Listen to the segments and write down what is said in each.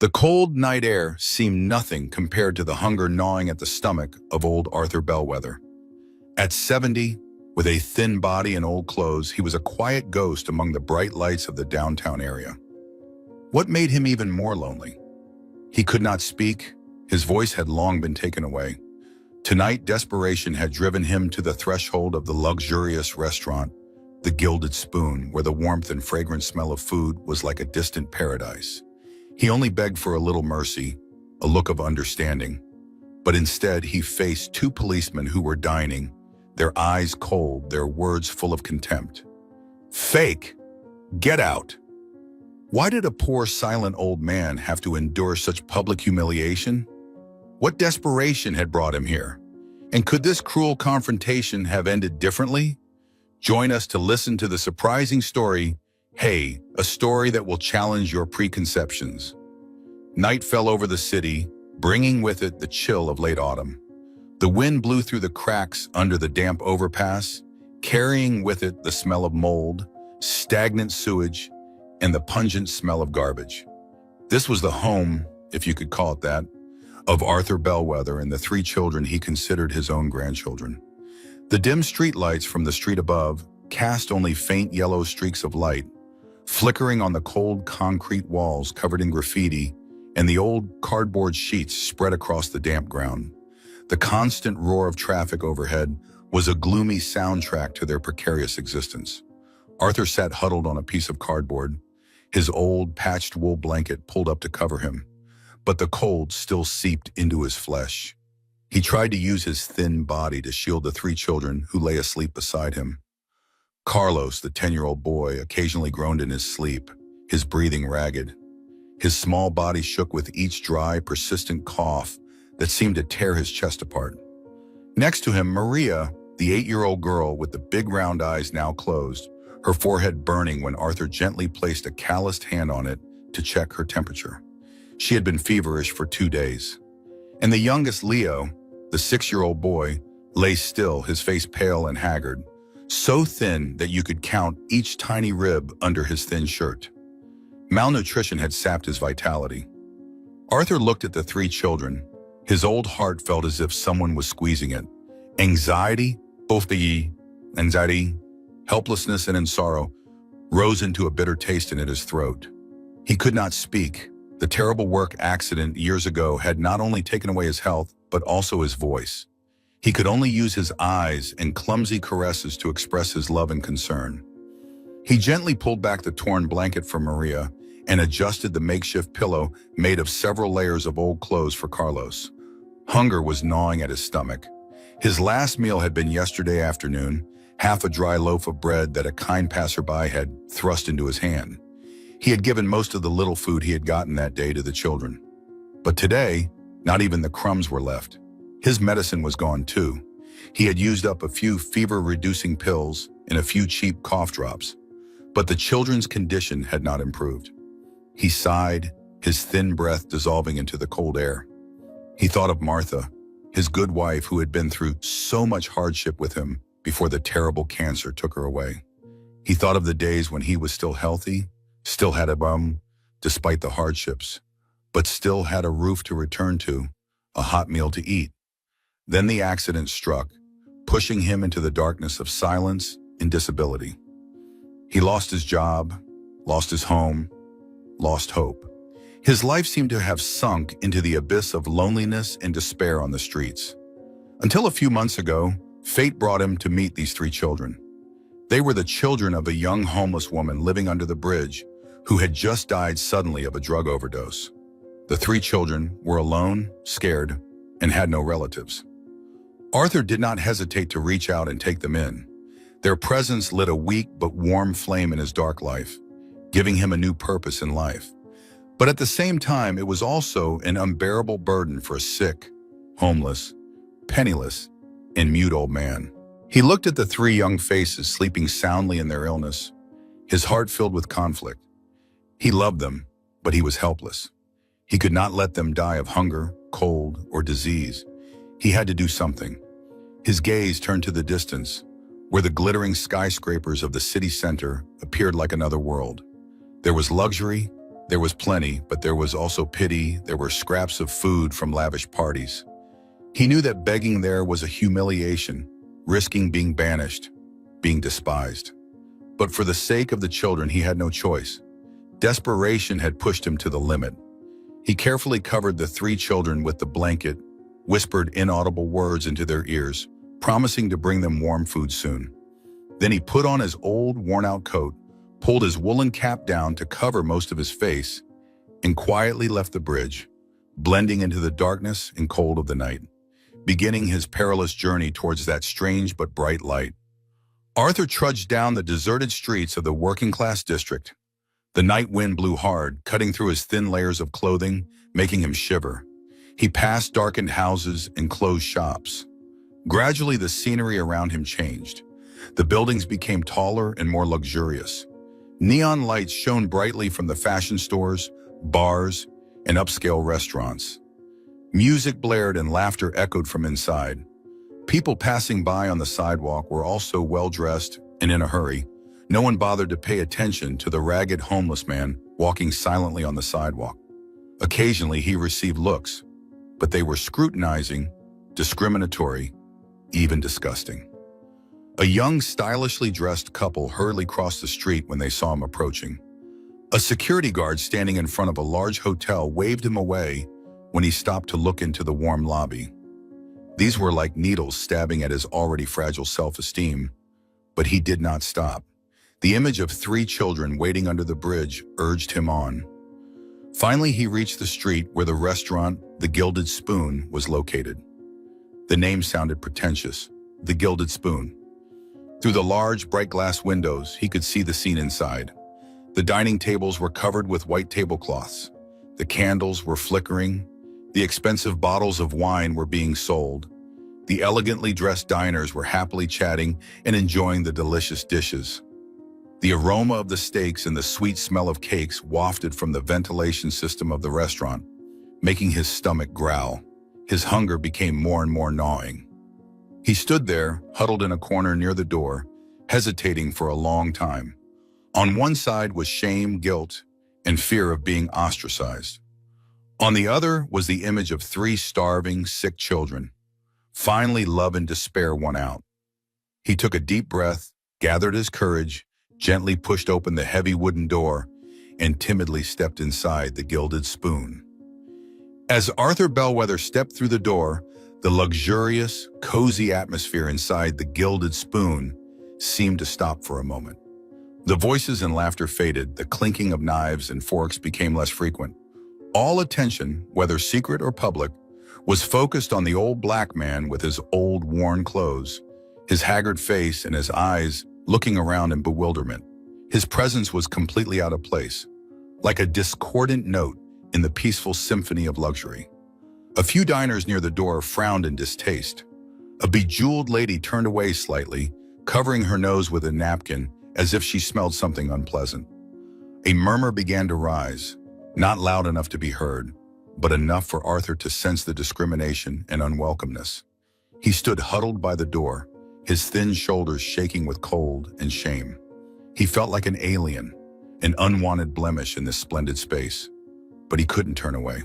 The cold night air seemed nothing compared to the hunger gnawing at the stomach of old Arthur Bellwether. At 70, with a thin body and old clothes, he was a quiet ghost among the bright lights of the downtown area. What made him even more lonely? He could not speak. His voice had long been taken away. Tonight, desperation had driven him to the threshold of the luxurious restaurant, the Gilded Spoon, where the warmth and fragrant smell of food was like a distant paradise. He only begged for a little mercy, a look of understanding. But instead, he faced two policemen who were dining, their eyes cold, their words full of contempt. "Fake! Get out!" Why did a poor, silent old man have to endure such public humiliation? What desperation had brought him here? And could this cruel confrontation have ended differently? Join us to listen to the surprising story, Hey, a story that will challenge your preconceptions. Night fell over the city, bringing with it the chill of late autumn. The wind blew through the cracks under the damp overpass, carrying with it the smell of mold, stagnant sewage, and the pungent smell of garbage. This was the home, if you could call it that, of Arthur Bellwether and the three children he considered his own grandchildren. The dim streetlights from the street above cast only faint yellow streaks of light, flickering on the cold concrete walls covered in graffiti and the old cardboard sheets spread across the damp ground. The constant roar of traffic overhead was a gloomy soundtrack to their precarious existence. Arthur sat huddled on a piece of cardboard, his old patched wool blanket pulled up to cover him, but the cold still seeped into his flesh. He tried to use his thin body to shield the three children who lay asleep beside him. Carlos, the 10-year-old boy, occasionally groaned in his sleep, his breathing ragged. His small body shook with each dry, persistent cough that seemed to tear his chest apart. Next to him, Maria, the 8-year-old girl with the big round eyes now closed, her forehead burning when Arthur gently placed a calloused hand on it to check her temperature. She had been feverish for 2 days. And the youngest, Leo, the 6-year-old boy, lay still, his face pale and haggard, so thin that you could count each tiny rib under his thin shirt. Malnutrition had sapped his vitality. Arthur looked at the three children. His old heart felt as if someone was squeezing it. Anxiety, both the anxiety, helplessness, and in sorrow, rose into a bitter taste in his throat. He could not speak. The terrible work accident years ago had not only taken away his health, but also his voice. He could only use his eyes and clumsy caresses to express his love and concern. He gently pulled back the torn blanket for Maria and adjusted the makeshift pillow made of several layers of old clothes for Carlos. Hunger was gnawing at his stomach. His last meal had been yesterday afternoon, half a dry loaf of bread that a kind passerby had thrust into his hand. He had given most of the little food he had gotten that day to the children. But today, not even the crumbs were left. His medicine was gone too. He had used up a few fever-reducing pills and a few cheap cough drops. But the children's condition had not improved. He sighed, his thin breath dissolving into the cold air. He thought of Martha, his good wife who had been through so much hardship with him before the terrible cancer took her away. He thought of the days when he was still healthy, still had a bum, despite the hardships, but still had a roof to return to, a hot meal to eat. Then the accident struck, pushing him into the darkness of silence and disability. He lost his job, lost his home, lost hope. His life seemed to have sunk into the abyss of loneliness and despair on the streets. Until a few months ago, fate brought him to meet these three children. They were the children of a young homeless woman living under the bridge who had just died suddenly of a drug overdose. The three children were alone, scared, and had no relatives. Arthur did not hesitate to reach out and take them in. Their presence lit a weak but warm flame in his dark life, giving him a new purpose in life. But at the same time, it was also an unbearable burden for a sick, homeless, penniless, and mute old man. He looked at the three young faces sleeping soundly in their illness, his heart filled with conflict. He loved them, but he was helpless. He could not let them die of hunger, cold, or disease. He had to do something. His gaze turned to the distance, where the glittering skyscrapers of the city center appeared like another world. There was luxury, There was plenty, but there was also pity. There were scraps of food from lavish parties. He knew that begging there was a humiliation, risking being banished, being despised. But for the sake of the children, he had no choice. Desperation had pushed him to the limit. He carefully covered the 3 children with the blanket, whispered inaudible words into their ears, promising to bring them warm food soon. Then he put on his old, worn-out coat, pulled his woolen cap down to cover most of his face, and quietly left the bridge, blending into the darkness and cold of the night, beginning his perilous journey towards that strange but bright light. Arthur trudged down the deserted streets of the working-class district. The night wind blew hard, cutting through his thin layers of clothing, making him shiver. He passed darkened houses and closed shops. Gradually, the scenery around him changed. The buildings became taller and more luxurious. Neon lights shone brightly from the fashion stores, bars, and upscale restaurants. Music blared and laughter echoed from inside. People passing by on the sidewalk were also well-dressed and in a hurry. No one bothered to pay attention to the ragged homeless man walking silently on the sidewalk. Occasionally, he received looks, but they were scrutinizing, discriminatory, even disgusting. A young, stylishly dressed couple hurriedly crossed the street when they saw him approaching. A security guard standing in front of a large hotel waved him away when he stopped to look into the warm lobby. These were like needles stabbing at his already fragile self-esteem, but he did not stop. The image of 3 children waiting under the bridge urged him on. Finally, he reached the street where the restaurant, the Gilded Spoon, was located. The name sounded pretentious, the Gilded Spoon. Through the large, bright glass windows, he could see the scene inside. The dining tables were covered with white tablecloths. The candles were flickering. The expensive bottles of wine were being sold. The elegantly dressed diners were happily chatting and enjoying the delicious dishes. The aroma of the steaks and the sweet smell of cakes wafted from the ventilation system of the restaurant, making his stomach growl. His hunger became more and more gnawing. He stood there, huddled in a corner near the door, hesitating for a long time. On one side was shame, guilt, and fear of being ostracized. On the other was the image of 3 starving, sick children. Finally, love and despair won out. He took a deep breath, gathered his courage, gently pushed open the heavy wooden door, and timidly stepped inside the Gilded Spoon. As Arthur Bellwether stepped through the door, the luxurious, cozy atmosphere inside the Gilded Spoon seemed to stop for a moment. The voices and laughter faded, the clinking of knives and forks became less frequent. All attention, whether secret or public, was focused on the old black man with his old, worn clothes, his haggard face and his eyes looking around in bewilderment. His presence was completely out of place, like a discordant note in the peaceful symphony of luxury. A few diners near the door frowned in distaste. A bejeweled lady turned away slightly, covering her nose with a napkin as if she smelled something unpleasant. A murmur began to rise, not loud enough to be heard, but enough for Arthur to sense the discrimination and unwelcomeness. He stood huddled by the door, his thin shoulders shaking with cold and shame. He felt like an alien, an unwanted blemish in this splendid space. But he couldn't turn away.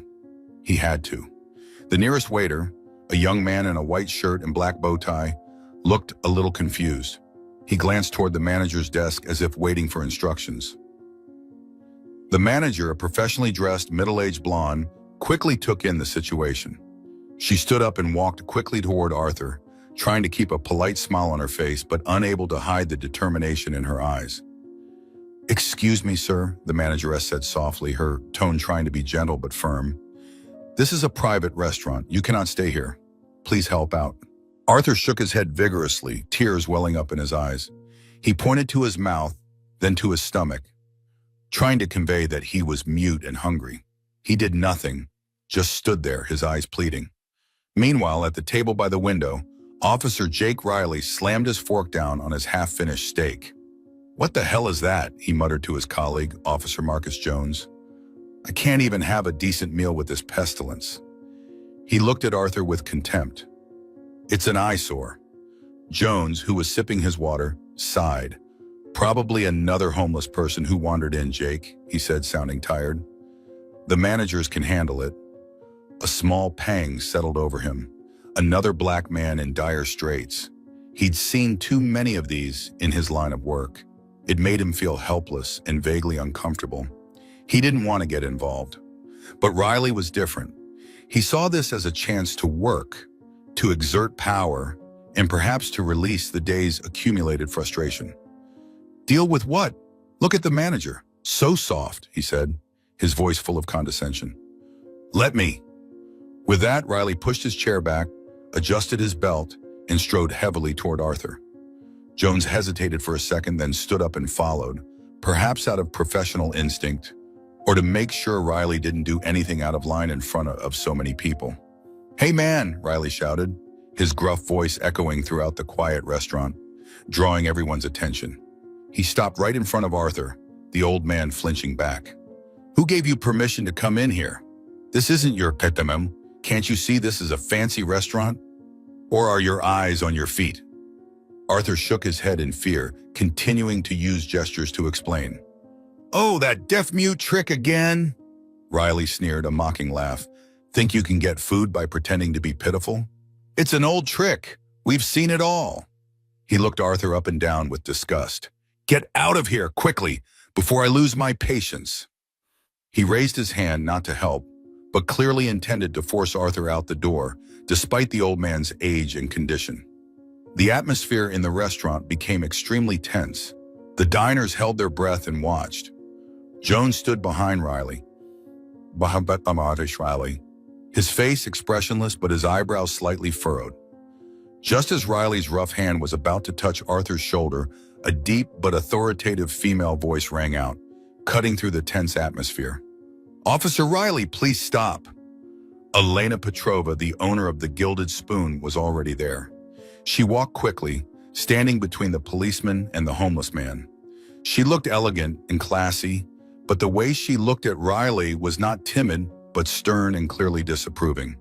He had to. The nearest waiter, a young man in a white shirt and black bow tie, looked a little confused. He glanced toward the manager's desk as if waiting for instructions. The manager, a professionally dressed, middle-aged blonde, quickly took in the situation. She stood up and walked quickly toward Arthur, trying to keep a polite smile on her face, but unable to hide the determination in her eyes. "Excuse me, sir," the manageress said softly, her tone trying to be gentle but firm. "This is a private restaurant. You cannot stay here. Please help out." Arthur shook his head vigorously, tears welling up in his eyes. He pointed to his mouth, then to his stomach, trying to convey that he was mute and hungry. He did nothing, just stood there, his eyes pleading. Meanwhile, at the table by the window, Officer Jake Riley slammed his fork down on his half-finished steak. "What the hell is that?" he muttered to his colleague, Officer Marcus Jones. "I can't even have a decent meal with this pestilence." He looked at Arthur with contempt. "It's an eyesore." Jones, who was sipping his water, sighed. "Probably another homeless person who wandered in, Jake," he said, sounding tired. The managers can handle it. A small pang settled over him. Another black man in dire straits. He'd seen too many of these in his line of work. It made him feel helpless and vaguely uncomfortable. He didn't want to get involved. But Riley was different. He saw this as a chance to work, to exert power, and perhaps to release the day's accumulated frustration. Deal with what? Look at the manager. So soft, he said, his voice full of condescension. Let me. With that, Riley pushed his chair back, adjusted his belt, and strode heavily toward Arthur. Jones hesitated for a second, then stood up and followed, perhaps out of professional instinct, or to make sure Riley didn't do anything out of line in front of so many people. Hey man, Riley shouted, his gruff voice echoing throughout the quiet restaurant, drawing everyone's attention. He stopped right in front of Arthur, the old man flinching back. Who gave you permission to come in here? This isn't your petamem. Can't you see this is a fancy restaurant? Or are your eyes on your feet? Arthur shook his head in fear, continuing to use gestures to explain. Oh, that deaf-mute trick again? Riley sneered, a mocking laugh. Think you can get food by pretending to be pitiful? It's an old trick. We've seen it all. He looked Arthur up and down with disgust. Get out of here, quickly, before I lose my patience. He raised his hand not to help, but clearly intended to force Arthur out the door, despite the old man's age and condition. The atmosphere in the restaurant became extremely tense. The diners held their breath and watched. Jones stood behind Riley. His face expressionless, but his eyebrows slightly furrowed. Just as Riley's rough hand was about to touch Arthur's shoulder, a deep but authoritative female voice rang out, cutting through the tense atmosphere. Officer Riley, please stop. Elena Petrova, the owner of the Gilded Spoon, was already there. She walked quickly, standing between the policeman and the homeless man. She looked elegant and classy, but the way she looked at Riley was not timid, but stern and clearly disapproving.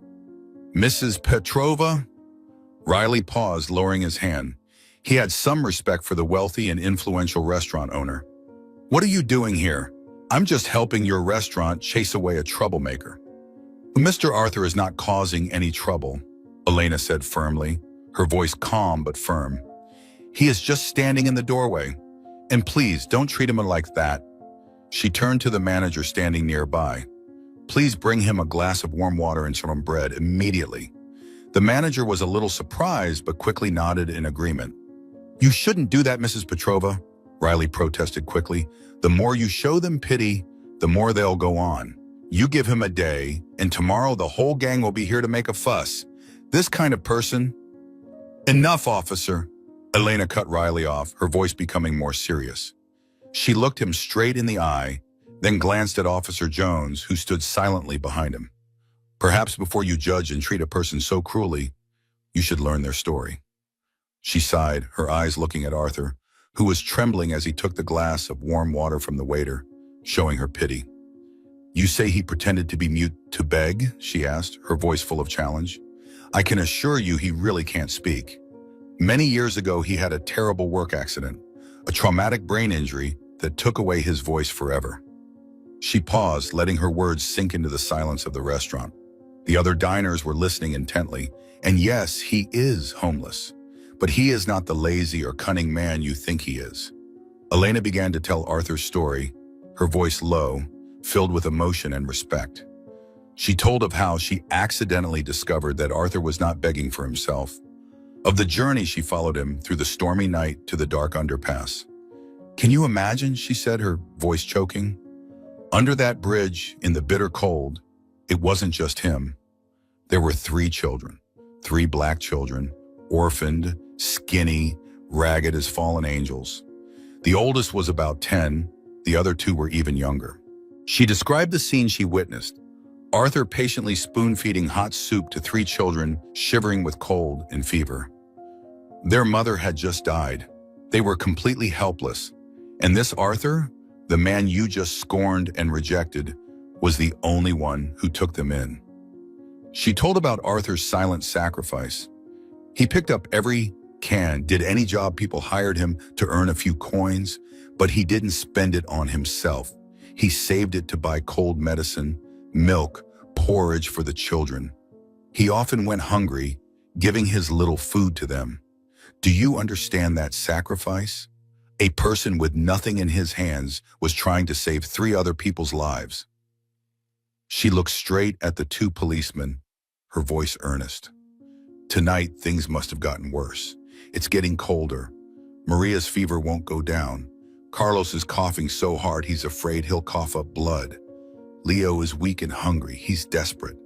Mrs. Petrova? Riley paused, lowering his hand. He had some respect for the wealthy and influential restaurant owner. What are you doing here? I'm just helping your restaurant chase away a troublemaker. Mr. Arthur is not causing any trouble, Elena said firmly, her voice calm but firm. He is just standing in the doorway. And please, don't treat him like that. She turned to the manager standing nearby. Please bring him a glass of warm water and some bread immediately. The manager was a little surprised but quickly nodded in agreement. You shouldn't do that, Mrs. Petrova, Riley protested quickly. The more you show them pity, the more they'll go on. You give him a day, and tomorrow the whole gang will be here to make a fuss. This kind of person... Enough, officer. Elena cut Riley off, her voice becoming more serious. She looked him straight in the eye, then glanced at Officer Jones, who stood silently behind him. Perhaps before you judge and treat a person so cruelly, you should learn their story. She sighed, her eyes looking at Arthur, who was trembling as he took the glass of warm water from the waiter, showing her pity. You say he pretended to be mute to beg? She asked, her voice full of challenge. I can assure you he really can't speak. Many years ago, he had a terrible work accident, a traumatic brain injury that took away his voice forever. She paused, letting her words sink into the silence of the restaurant. The other diners were listening intently, and yes, he is homeless. But he is not the lazy or cunning man you think he is. Elena began to tell Arthur's story, her voice low, filled with emotion and respect. She told of how she accidentally discovered that Arthur was not begging for himself, of the journey she followed him through the stormy night to the dark underpass. Can you imagine, she said, her voice choking? Under that bridge, in the bitter cold, it wasn't just him. There were 3 children, 3 black children, orphaned, skinny, ragged as fallen angels. The oldest was about 10, the other 2 were even younger. She described the scene she witnessed, Arthur patiently spoon-feeding hot soup to 3 children shivering with cold and fever. Their mother had just died. They were completely helpless. And this Arthur, the man you just scorned and rejected, was the only one who took them in. She told about Arthur's silent sacrifice. He picked up every can, did any job people hired him to earn a few coins, but he didn't spend it on himself. He saved it to buy cold medicine, milk, porridge for the children. He often went hungry, giving his little food to them. Do you understand that sacrifice? A person with nothing in his hands was trying to save 3 other people's lives. She looked straight at the 2 policemen, her voice earnest. Tonight, things must have gotten worse. It's getting colder. Maria's fever won't go down. Carlos is coughing so hard he's afraid he'll cough up blood. Leo is weak and hungry. He's desperate.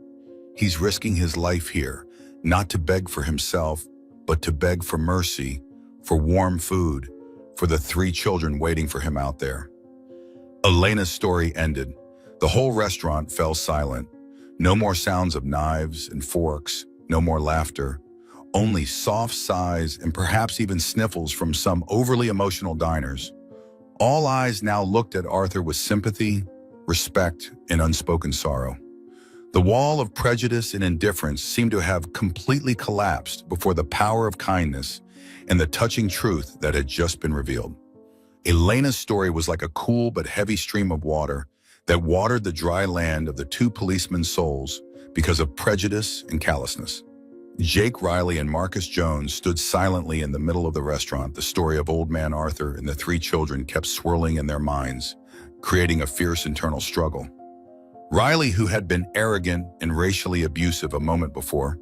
He's risking his life here, not to beg for himself, but to beg for mercy, for warm food, for the 3 children waiting for him out there. Elena's story ended. The whole restaurant fell silent. No more sounds of knives and forks, no more laughter, only soft sighs and perhaps even sniffles from some overly emotional diners. All eyes now looked at Arthur with sympathy, respect, and unspoken sorrow. The wall of prejudice and indifference seemed to have completely collapsed before the power of kindness and the touching truth that had just been revealed. Elena's story was like a cool but heavy stream of water that watered the dry land of the 2 policemen's souls because of prejudice and callousness. Jake Riley and Marcus Jones stood silently in the middle of the restaurant. The story of old man Arthur and the 3 children kept swirling in their minds, creating a fierce internal struggle. Riley, who had been arrogant and racially abusive a moment before,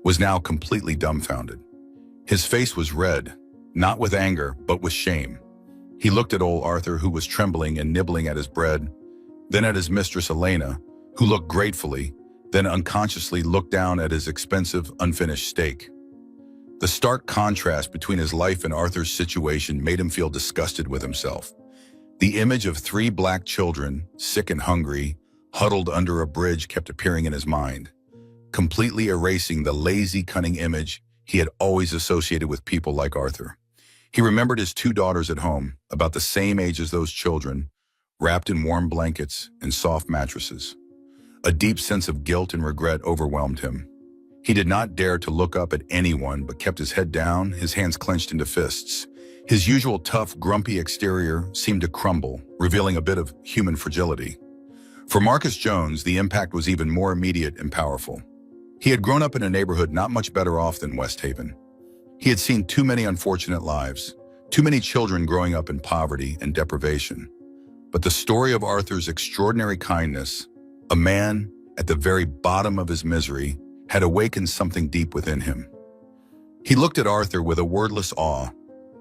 was now completely dumbfounded. His face was red, not with anger, but with shame. He looked at old Arthur, who was trembling and nibbling at his bread, then at his mistress Elena, who looked gratefully, then unconsciously looked down at his expensive, unfinished steak. The stark contrast between his life and Arthur's situation made him feel disgusted with himself. The image of 3 black children, sick and hungry, huddled under a bridge kept appearing in his mind, completely erasing the lazy, cunning image he had always associated with people like Arthur. He remembered his 2 daughters at home, about the same age as those children, wrapped in warm blankets and soft mattresses. A deep sense of guilt and regret overwhelmed him. He did not dare to look up at anyone, but kept his head down, his hands clenched into fists. His usual tough, grumpy exterior seemed to crumble, revealing a bit of human fragility. For Marcus Jones, the impact was even more immediate and powerful. He had grown up in a neighborhood not much better off than West Haven. He had seen too many unfortunate lives, too many children growing up in poverty and deprivation. But the story of Arthur's extraordinary kindness, a man at the very bottom of his misery, had awakened something deep within him. He looked at Arthur with a wordless awe.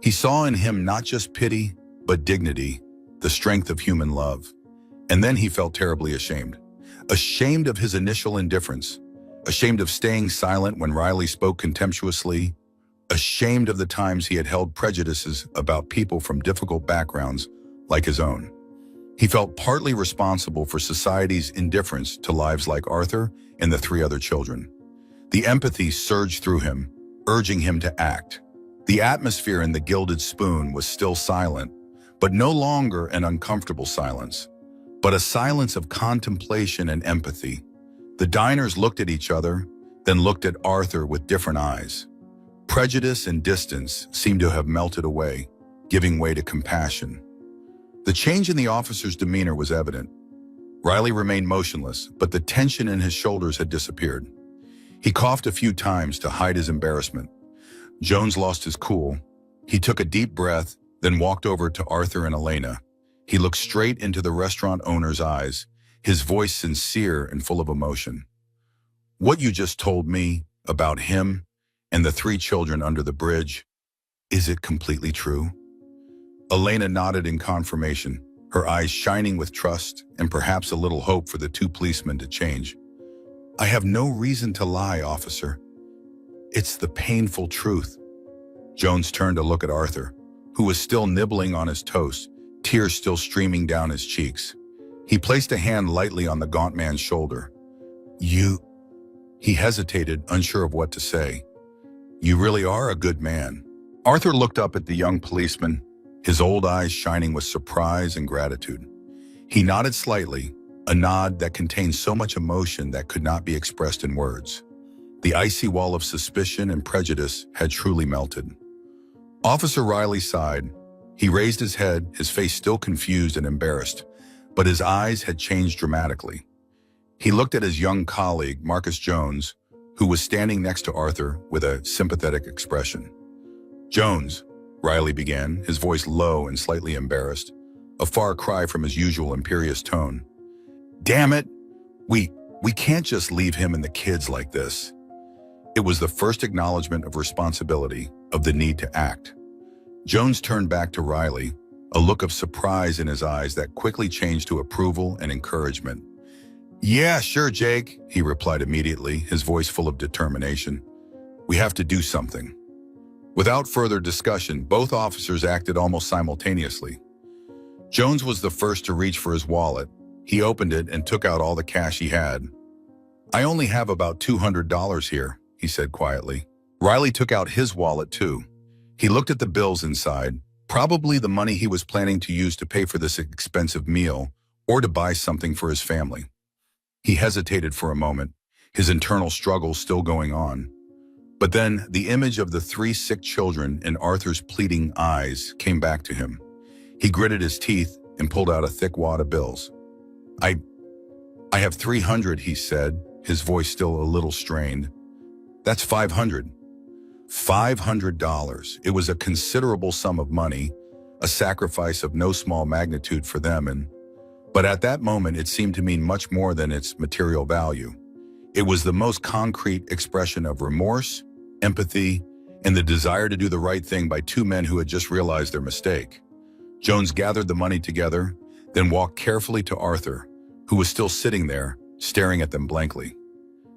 He saw in him not just pity, but dignity, the strength of human love. And then he felt terribly ashamed. Ashamed of his initial indifference, ashamed of staying silent when Riley spoke contemptuously, ashamed of the times he had held prejudices about people from difficult backgrounds like his own. He felt partly responsible for society's indifference to lives like Arthur and the 3 other children. The empathy surged through him, urging him to act. The atmosphere in the Gilded Spoon was still silent, but no longer an uncomfortable silence, but a silence of contemplation and empathy. The diners looked at each other, then looked at Arthur with different eyes. Prejudice and distance seemed to have melted away, giving way to compassion. The change in the officer's demeanor was evident. Riley remained motionless, but the tension in his shoulders had disappeared. He coughed a few times to hide his embarrassment. Jones lost his cool. He took a deep breath, then walked over to Arthur and Elena. He looked straight into the restaurant owner's eyes, his voice sincere and full of emotion. What you just told me about him and the 3 children under the bridge, is it completely true? Elena nodded in confirmation, her eyes shining with trust and perhaps a little hope for the 2 policemen to change. I have no reason to lie, officer. It's the painful truth. Jones turned to look at Arthur, who was still nibbling on his toast, tears still streaming down his cheeks. He placed a hand lightly on the gaunt man's shoulder. He hesitated, unsure of what to say. You really are a good man. Arthur looked up at the young policeman, his old eyes shining with surprise and gratitude. He nodded slightly, a nod that contained so much emotion that could not be expressed in words. The icy wall of suspicion and prejudice had truly melted. Officer Riley sighed. He raised his head, his face still confused and embarrassed, but his eyes had changed dramatically. He looked at his young colleague, Marcus Jones, who was standing next to Arthur with a sympathetic expression. "Jones," Riley began, his voice low and slightly embarrassed, a far cry from his usual imperious tone. "Damn it! We can't just leave him and the kids like this." It was the first acknowledgement of responsibility, of the need to act. Jones turned back to Riley, a look of surprise in his eyes that quickly changed to approval and encouragement. "Yeah, sure, Jake," he replied immediately, his voice full of determination. "We have to do something." Without further discussion, both officers acted almost simultaneously. Jones was the first to reach for his wallet. He opened it and took out all the cash he had. "I only have about $200 here," he said quietly. Riley took out his wallet too. He looked at the bills inside, probably the money he was planning to use to pay for this expensive meal or to buy something for his family. He hesitated for a moment, his internal struggles still going on. But then the image of the 3 sick children in Arthur's pleading eyes came back to him. He gritted his teeth and pulled out a thick wad of bills. I have 300, he said, his voice still a little strained. "That's 500. $500. It was a considerable sum of money, a sacrifice of no small magnitude for them, but at that moment it seemed to mean much more than its material value. It was the most concrete expression of remorse, empathy, and the desire to do the right thing by 2 men who had just realized their mistake. Jones gathered the money together, then walked carefully to Arthur, who was still sitting there, staring at them blankly.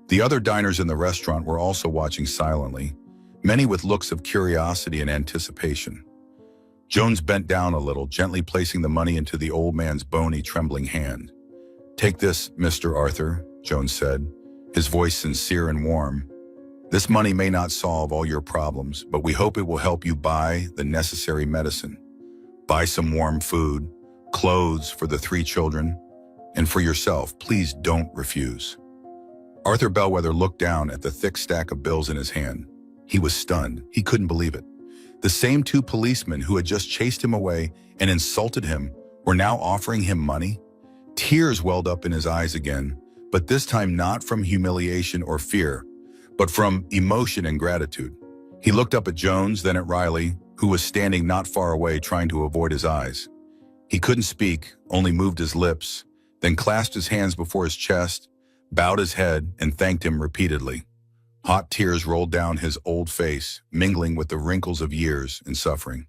The other diners in the restaurant were also watching silently, many with looks of curiosity and anticipation. Jones bent down a little, gently placing the money into the old man's bony, trembling hand. "Take this, Mr. Arthur," Jones said, his voice sincere and warm. "This money may not solve all your problems, but we hope it will help you buy the necessary medicine. Buy some warm food, clothes for the 3 children, and for yourself. Please don't refuse." Arthur Bellwether looked down at the thick stack of bills in his hand. He was stunned. He couldn't believe it. The same 2 policemen who had just chased him away and insulted him were now offering him money. Tears welled up in his eyes again, but this time not from humiliation or fear, but from emotion and gratitude. He looked up at Jones, then at Riley, who was standing not far away trying to avoid his eyes. He couldn't speak, only moved his lips, then clasped his hands before his chest, bowed his head, and thanked him repeatedly. Hot tears rolled down his old face, mingling with the wrinkles of years and suffering.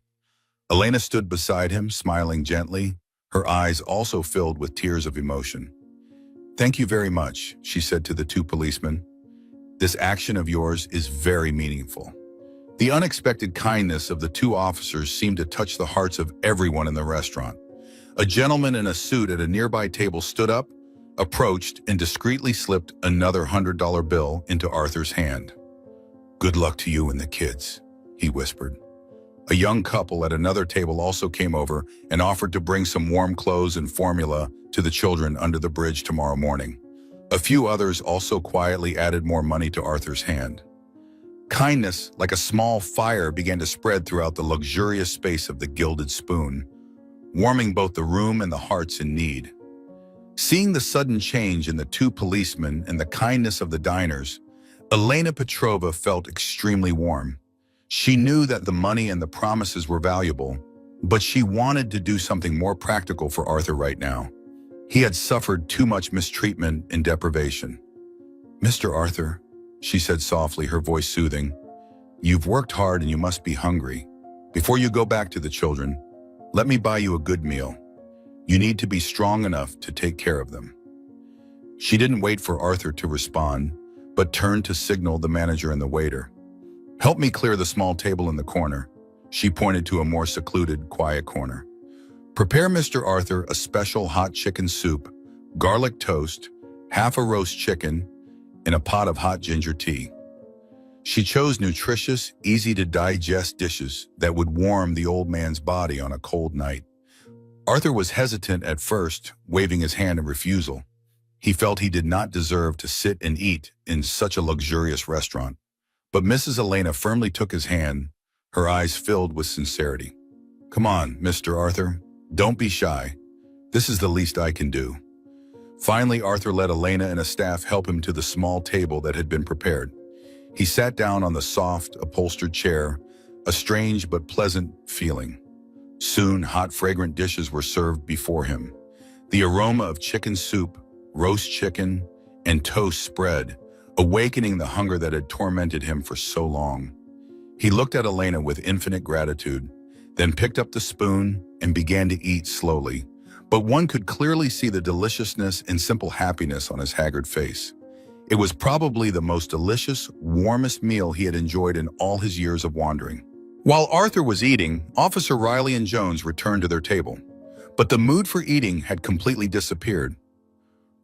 Elena stood beside him, smiling gently, her eyes also filled with tears of emotion. "Thank you very much," she said to the 2 policemen. "This action of yours is very meaningful." The unexpected kindness of the 2 officers seemed to touch the hearts of everyone in the restaurant. A gentleman in a suit at a nearby table stood up, approached, and discreetly slipped another $100 bill into Arthur's hand. "Good luck to you and the kids," he whispered. A young couple at another table also came over and offered to bring some warm clothes and formula to the children under the bridge tomorrow morning. A few others also quietly added more money to Arthur's hand. Kindness, like a small fire, began to spread throughout the luxurious space of the Gilded Spoon, warming both the room and the hearts in need. Seeing the sudden change in the 2 policemen and the kindness of the diners, Elena Petrova felt extremely warm. She knew that the money and the promises were valuable, but she wanted to do something more practical for Arthur right now. He had suffered too much mistreatment and deprivation. "Mr. Arthur," she said softly, her voice soothing, "you've worked hard and you must be hungry. Before you go back to the children, let me buy you a good meal. You need to be strong enough to take care of them." She didn't wait for Arthur to respond, but turned to signal the manager and the waiter. "Help me clear the small table in the corner." She pointed to a more secluded, quiet corner. "Prepare Mr. Arthur a special hot chicken soup, garlic toast, half a roast chicken, and a pot of hot ginger tea." She chose nutritious, easy-to-digest dishes that would warm the old man's body on a cold night. Arthur was hesitant at first, waving his hand in refusal. He felt he did not deserve to sit and eat in such a luxurious restaurant. But Mrs. Elena firmly took his hand, her eyes filled with sincerity. "Come on, Mr. Arthur. Don't be shy. This is the least I can do." Finally, Arthur let Elena and a staff help him to the small table that had been prepared. He sat down on the soft, upholstered chair, a strange but pleasant feeling. Soon, hot, fragrant dishes were served before him. The aroma of chicken soup, roast chicken, and toast spread, awakening the hunger that had tormented him for so long. He looked at Elena with infinite gratitude, then picked up the spoon and began to eat slowly. But one could clearly see the deliciousness and simple happiness on his haggard face. It was probably the most delicious, warmest meal he had enjoyed in all his years of wandering. While Arthur was eating, Officer Riley and Jones returned to their table. But the mood for eating had completely disappeared.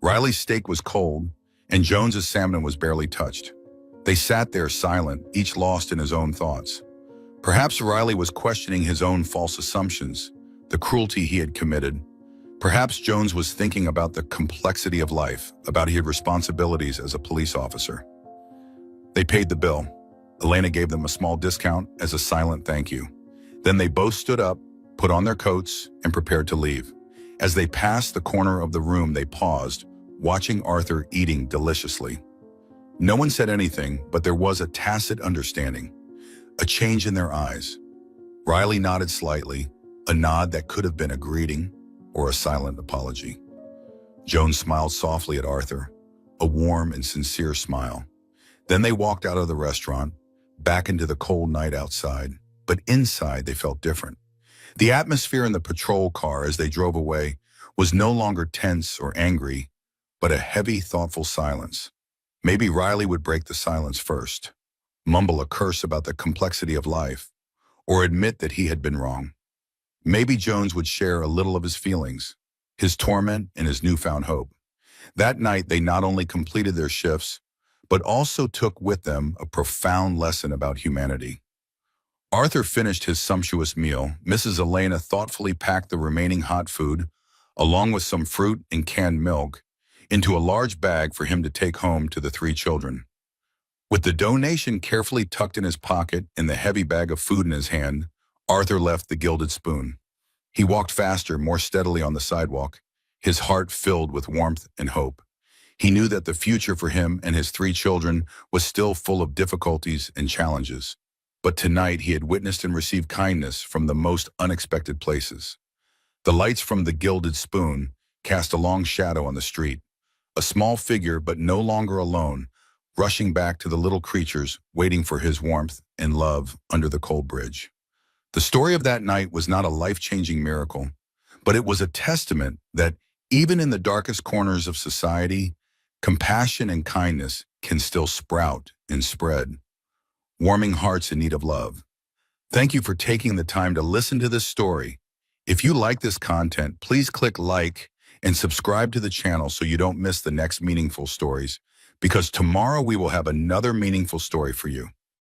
Riley's steak was cold, and Jones's salmon was barely touched. They sat there silent, each lost in his own thoughts. Perhaps Riley was questioning his own false assumptions, the cruelty he had committed. Perhaps Jones was thinking about the complexity of life, about his responsibilities as a police officer. They paid the bill. Elena gave them a small discount as a silent thank you. Then they both stood up, put on their coats, and prepared to leave. As they passed the corner of the room, they paused, watching Arthur eating deliciously. No one said anything, but there was a tacit understanding, a change in their eyes. Riley nodded slightly, a nod that could have been a greeting or a silent apology. Jones smiled softly at Arthur, a warm and sincere smile. Then they walked out of the restaurant, back into the cold night outside, but inside they felt different. The atmosphere in the patrol car as they drove away was no longer tense or angry, but a heavy, thoughtful silence. Maybe Riley would break the silence first, mumble a curse about the complexity of life, or admit that he had been wrong. Maybe Jones would share a little of his feelings, his torment, and his newfound hope. That night, they not only completed their shifts, but also took with them a profound lesson about humanity. Arthur finished his sumptuous meal. Mrs. Elena thoughtfully packed the remaining hot food, along with some fruit and canned milk, into a large bag for him to take home to the three children. With the donation carefully tucked in his pocket and the heavy bag of food in his hand, Arthur left the gilded spoon. He walked faster, more steadily on the sidewalk, his heart filled with warmth and hope. He knew that the future for him and his three children was still full of difficulties and challenges. But tonight he had witnessed and received kindness from the most unexpected places. The lights from the gilded spoon cast a long shadow on the street, a small figure but no longer alone, rushing back to the little creatures waiting for his warmth and love under the cold bridge. The story of that night was not a life-changing miracle, but it was a testament that even in the darkest corners of society, compassion and kindness can still sprout and spread, warming hearts in need of love. Thank you for taking the time to listen to this story. If you like this content, please click like and subscribe to the channel so you don't miss the next meaningful stories, because tomorrow we will have another meaningful story for you.